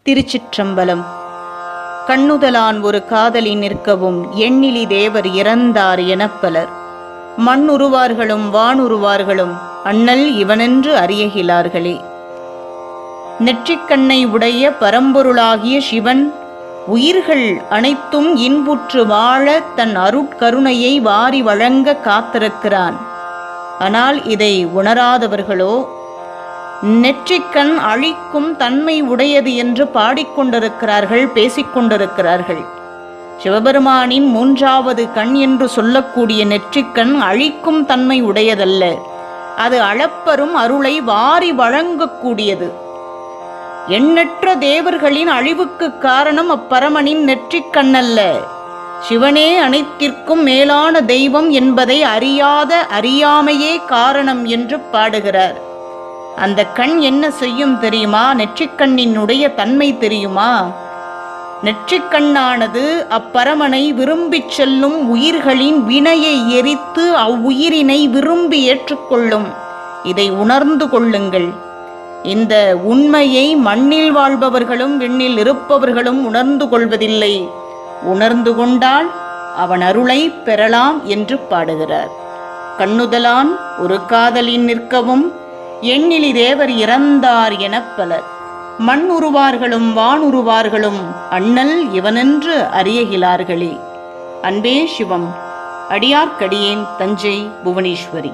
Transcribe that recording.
திருச்சிற்றம்பலம். கண்ணுதலான் ஒரு காதலி நிற்கவும் எண்ணிலி தேவர் இறந்தார் எனப்பலர். மண்ணுருவார்களும் வானுருவார்களும் அண்ணல் இவனென்று அறியகிலார்களே. நெற்றிக்கண்ணை உடைய பரம்பொருளாகிய சிவன் உயிர்கள் அனைத்தும் இன்புற்று வாழ தன் அருட்கருணையை வாரி வழங்க காத்திருக்கிறான். ஆனால் இதை உணராதவர்களோ நெற்றிக்கண் அழிக்கும் தன்மை உடையது என்று பாடிக்கொண்டிருக்கிறார்கள், பேசிக்கொண்டிருக்கிறார்கள். சிவபெருமானின் மூன்றாவது கண் என்று சொல்லக்கூடிய நெற்றிக்கண் அழிக்கும் தன்மை உடையதல்ல, அது அளப்பரும் அருளை வாரி வழங்கக்கூடியது. எண்ணற்ற தேவர்களின் அழிவுக்கு காரணம் அப்பரமனின் நெற்றிக்கண்ணல்ல, சிவனே அனைத்திற்கும் மேலான தெய்வம் என்பதை அறியாத அறியாமையே காரணம் என்று பாடுகிறார். அந்த கண் என்ன செய்யும் தெரியுமா? நெற்றிக்கண்ணினுடைய தன்மை தெரியுமா? நெற்றிக்கண்ணானது அப்பரமனை விரும்பிச் செல்லும் உயிர்களின் வினையை எரித்து அவ்வுயிரினை விரும்பி ஏற்றுக்கொள்ளும். இதை உணர்ந்து கொள்ளுங்கள். இந்த உண்மையை மண்ணில் வாழ்பவர்களும் விண்ணில் இருப்பவர்களும் உணர்ந்து கொள்வதில்லை. உணர்ந்து கொண்டால் அவன் அருளை பெறலாம் என்று பாடுகிறார். கண்ணுதலான் ஒரு காதலின் நிற்கவும் எண்ணிலி தேவர் இறந்தார் எனப்பலர். மண்ணுருவார்களும் வானுருவார்களும் அண்ணல் இவனென்று அறியகிலார்களே. அன்பே சிவம். அடியார்க்கடியேன், தஞ்சை புவனேஸ்வரி.